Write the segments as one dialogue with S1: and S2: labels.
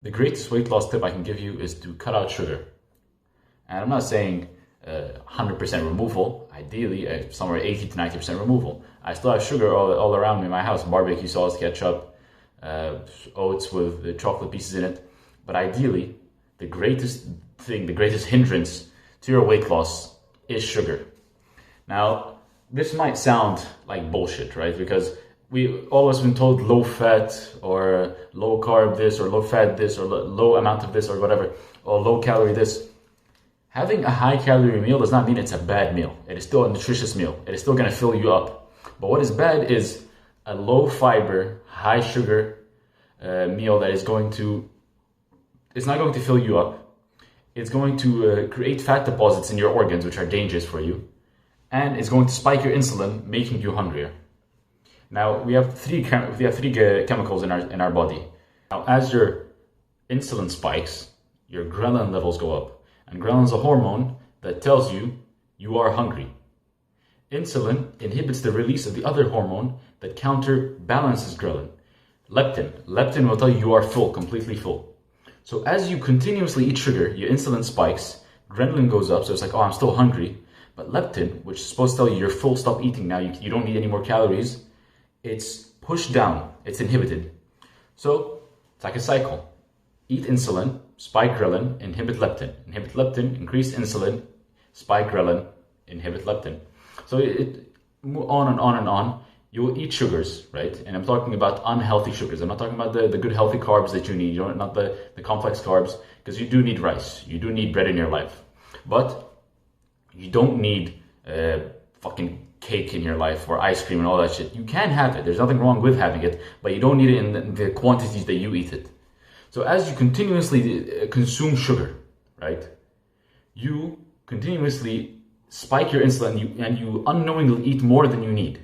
S1: The greatest weight loss tip I can give you is to cut out sugar. And I'm not saying 100% removal, ideally somewhere 80 to 90% removal. I still have sugar all around me in my house, barbecue sauce, ketchup, oats with the chocolate pieces in it. But ideally, the greatest thing, the greatest hindrance to your weight loss is sugar. Now, this might sound like bullshit, right? Because we all of us been told low fat or low carb this or low fat this or low amount of this or whatever, or low calorie this. Having a high calorie meal does not mean it's a bad meal. It is still a nutritious meal. It is still going to fill you up. But what is bad is a low fiber, high sugar meal that is going to, it's not going to fill you up. It's going to create fat deposits in your organs, which are dangerous for you. And it's going to spike your insulin, making you hungrier. Now, we have three chemicals in our body. Now, as your insulin spikes, your ghrelin levels go up. And ghrelin is a hormone that tells you you are hungry. Insulin inhibits the release of the other hormone that counterbalances ghrelin. Leptin. Leptin will tell you you are full, completely full. So as you continuously eat sugar, your insulin spikes, ghrelin goes up, so it's like, oh, I'm still hungry. But leptin, which is supposed to tell you you're full, stop eating now, you don't need any more calories, it's pushed down, it's inhibited. So it's like a cycle. Eat insulin, spike ghrelin, inhibit leptin. Inhibit leptin, increase insulin, spike ghrelin, inhibit leptin. So it on and on and on. You will eat sugars, right? And I'm talking about unhealthy sugars. I'm not talking about the good healthy carbs that you need, not the complex carbs, because you do need rice. You do need bread in your life. But you don't need fucking cake in your life or ice cream and all that shit. You can have it. There's nothing wrong with having it, but you don't need it in the quantities that you eat it. So as you continuously consume sugar, right, you continuously spike your insulin and you unknowingly eat more than you need.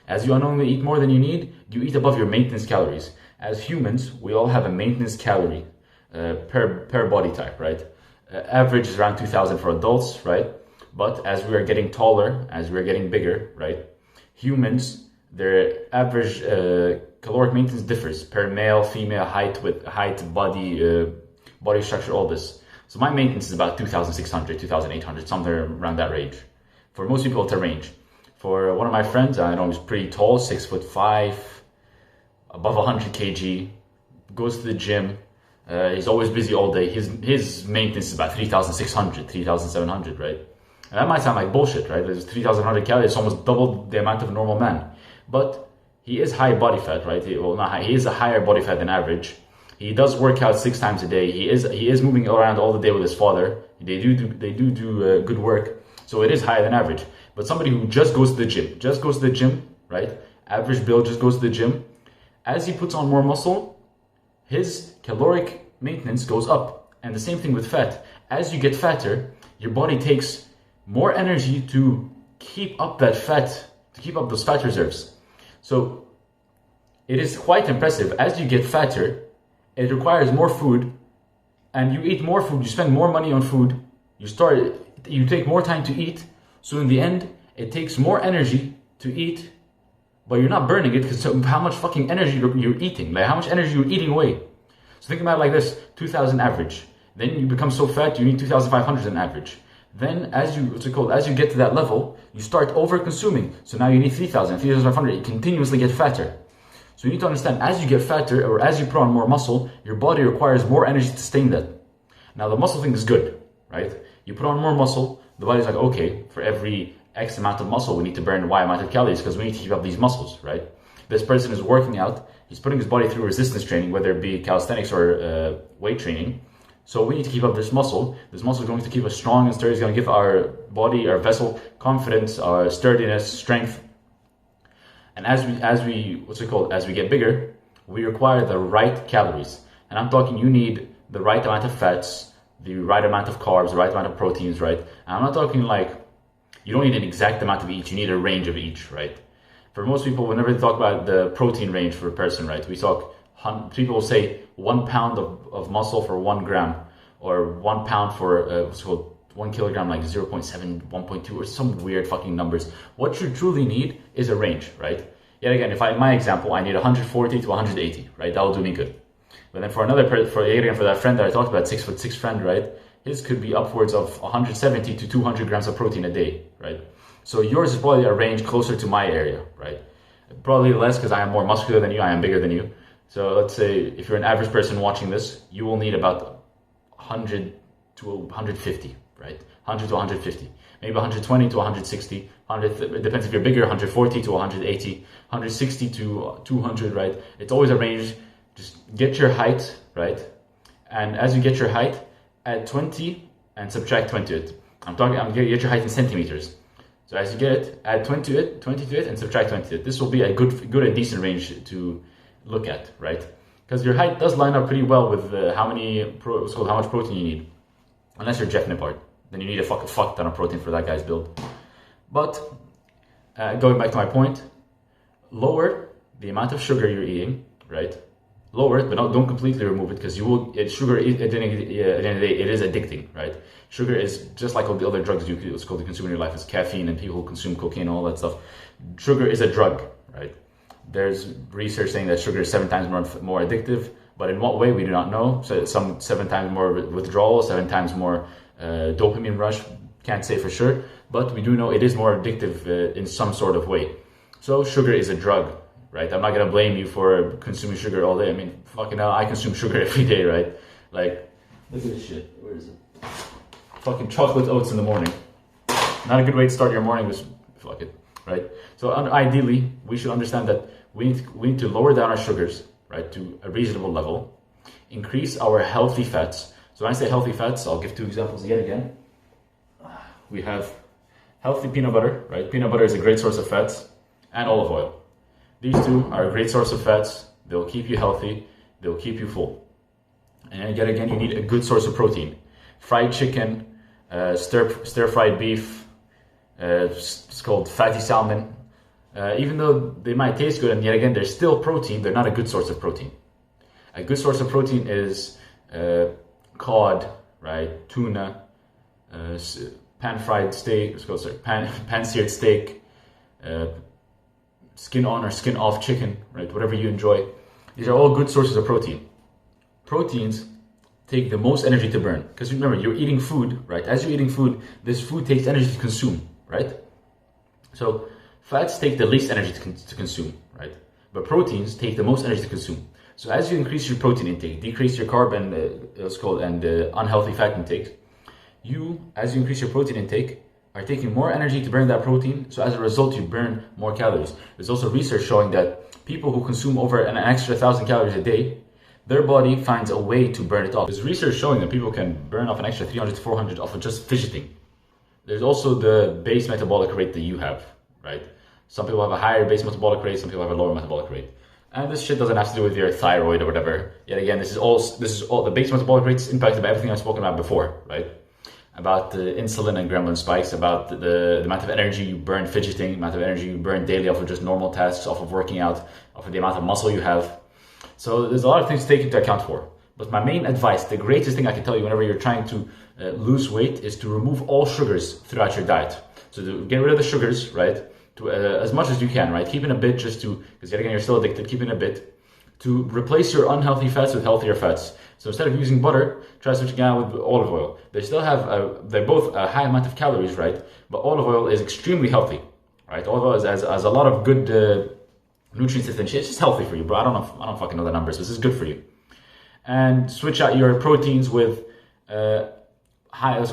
S1: As you unknowingly eat more than you need, you eat above your maintenance calories. As humans, we all have a maintenance calorie per body type, right? Average is around 2,000 for adults, right? But as we are getting taller, as we are getting bigger, right? Humans, their average caloric maintenance differs per male, female, height, body structure, all this. So my maintenance is about 2,600, 2,800, somewhere around that range. For most people, it's a range. For one of my friends, I know he's pretty tall, 6'5", above 100 kg, goes to the gym. He's always busy all day. His maintenance is about 3,600, 3,700, right? And that might sound like bullshit, right? There's 3,100 calories, it's almost double the amount of a normal man. But he is high body fat, right? He is a higher body fat than average. He does work out 6 times a day. He is moving around all the day with his father. They do good work. So it is higher than average. But somebody who just goes to the gym, right? Average Bill just goes to the gym. As he puts on more muscle, his caloric maintenance goes up. And the same thing with fat. As you get fatter, your body takes more energy to keep up that fat, to keep up those fat reserves. So it is quite impressive. As you get fatter, it requires more food, and you eat more food, you spend more money on food, you take more time to eat. So in the end, it takes more energy to eat, but you're not burning it because how much fucking energy you're eating, like how much energy you're eating away. So think about it like this: 2,000 average. Then you become so fat, you need 2,500 on average. Then as you get to that level, you start over consuming. So now you need 3,000, 3,500, you continuously get fatter. So you need to understand, as you get fatter or as you put on more muscle, your body requires more energy to sustain that. Now the muscle thing is good, right? You put on more muscle, the body's like, okay, for every X amount of muscle, we need to burn Y amount of calories because we need to keep up these muscles, right? This person is working out, he's putting his body through resistance training, whether it be calisthenics or weight training. So we need to keep up this muscle. This muscle is going to keep us strong and sturdy. It's going to give our body, our vessel, confidence, our sturdiness, strength. And as we get bigger, we require the right calories. And I'm talking, you need the right amount of fats, the right amount of carbs, the right amount of proteins, right? And I'm not talking like, you don't need an exact amount of each, you need a range of each, right? For most people, whenever they talk about the protein range for a person, right? People will say 1 pound of muscle for 1 gram, or 1 pound for 1 kilogram, like 0.7, 1.2, or some weird fucking numbers. What you truly need is a range, right? Yet again, in my example, I need 140 to 180, right? That will do me good. But then for that friend that I talked about, 6'6" friend, right? His could be upwards of 170 to 200 grams of protein a day, right? So yours is probably a range closer to my area, right? Probably less because I am more muscular than you, I am bigger than you. So let's say if you're an average person watching this, you will need about 100 to 150, right? 100 to 150, maybe 120 to 160, it depends if you're bigger, 140 to 180, 160 to 200, right? It's always a range. Just get your height, right? And as you get your height, add 20 and subtract 20 to it. I'm get your height in centimeters. So as you get it, add 20 to it, and subtract 20 to it. This will be a good and decent range to look at, right? Because your height does line up pretty well with how much protein you need. Unless you're Jeff Nippard, then you need a fuck ton of protein for that guy's build. But going back to my point, lower the amount of sugar you're eating, right? Lower it, but don't completely remove it, because sugar at the end of the day, it is addicting, right? Sugar is just like all the other drugs it's called to consume in your life. It's caffeine, and people who consume cocaine and all that stuff. Sugar is a drug, right? There's research saying that sugar is 7 times more addictive, but in what way we do not know. So some 7 times more withdrawal, 7 times more dopamine rush. Can't say for sure, but we do know it is more addictive in some sort of way. So sugar is a drug, right? I'm not gonna blame you for consuming sugar all day. I mean, fucking hell, I consume sugar every day, right? Like, look at this shit. Where is it? Fucking chocolate oats in the morning. Not a good way to start your morning. Just fuck it, right? So ideally, we should understand that we need to lower down our sugars, right, to a reasonable level. Increase our healthy fats. So when I say healthy fats, I'll give 2 examples again. We have healthy peanut butter, right? Peanut butter is a great source of fats, and olive oil. These 2 are a great source of fats. They'll keep you healthy. They'll keep you full. And yet again, you need a good source of protein. Fried chicken, stir-fried beef, it's called fatty salmon. Even though they might taste good, and yet again, they're still protein, they're not a good source of protein. A good source of protein is cod, right? Tuna, pan-fried steak, pan-seared steak, skin on or skin off chicken, right? Whatever you enjoy. These are all good sources of protein. Proteins take the most energy to burn, because remember, you're eating food, right? As you're eating food, this food takes energy to consume, right? So fats take the least energy to consume, right? But proteins take the most energy to consume. So as you increase your protein intake, decrease your carb and unhealthy fat intake, as you increase your protein intake, are taking more energy to burn that protein. So as a result, you burn more calories. There's also research showing that people who consume over an extra 1,000 calories a day, their body finds a way to burn it off. There's research showing that people can burn off an extra 300 to 400 off of just fidgeting. There's also the base metabolic rate that you have, right? Some people have a higher base metabolic rate, some people have a lower metabolic rate. And this shit doesn't have to do with your thyroid or whatever. Yet again, this is all the base metabolic rate is impacted by everything I've spoken about before, right? About the insulin and gremlin spikes, about the amount of energy you burn fidgeting, amount of energy you burn daily off of just normal tasks, off of working out, off of the amount of muscle you have. So there's a lot of things to take into account for. But my main advice, the greatest thing I can tell you whenever you're trying to lose weight, is to remove all sugars throughout your diet. So to get rid of the sugars, right? To as much as you can, right? Keeping a bit because yet again, you're still addicted, keeping a bit to replace your unhealthy fats with healthier fats. So instead of using butter, try switching out with olive oil. They still have, they're both a high amount of calories, right? But olive oil is extremely healthy, right? Olive oil has a lot of good nutrients and shit. It's just healthy for you, bro. I don't fucking know the numbers. This is good for you. And switch out your proteins with proteins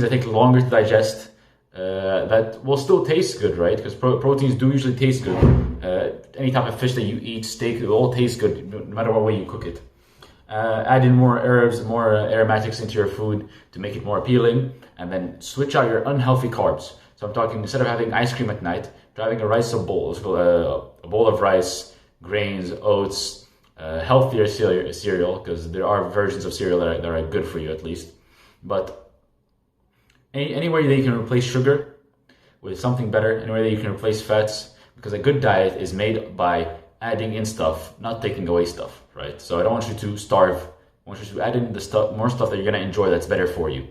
S1: that take longer to digest. That will still taste good, right? Because proteins do usually taste good. Any type of fish that you eat, steak, it all tastes good, no matter what way you cook it. Add in more herbs, more aromatics into your food to make it more appealing, and then switch out your unhealthy carbs. So I'm talking, instead of having ice cream at night, try having a rice bowl. Let's go a bowl of rice, grains, oats, healthier cereal, because there are versions of cereal that are good for you at least. But anywhere that you can replace sugar with something better, anywhere that you can replace fats, because a good diet is made by adding in stuff, not taking away stuff, right? So I don't want you to starve. I want you to add in more stuff that you're gonna enjoy that's better for you.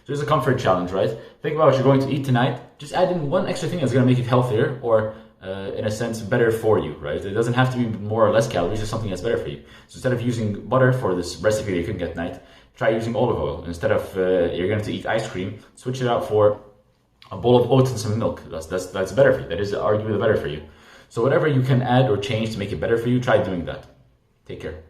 S1: So it's a comfort challenge, right? Think about what you're going to eat tonight. Just add in one extra thing that's gonna make it healthier, or in a sense, better for you, right? It doesn't have to be more or less calories, just something that's better for you. So instead of using butter for this recipe that you couldn't get tonight, try using olive oil. Instead of you're going to eat ice cream, switch it out for a bowl of oats and some milk. That's better for you. That is arguably better for you. So whatever you can add or change to make it better for you, try doing that. Take care.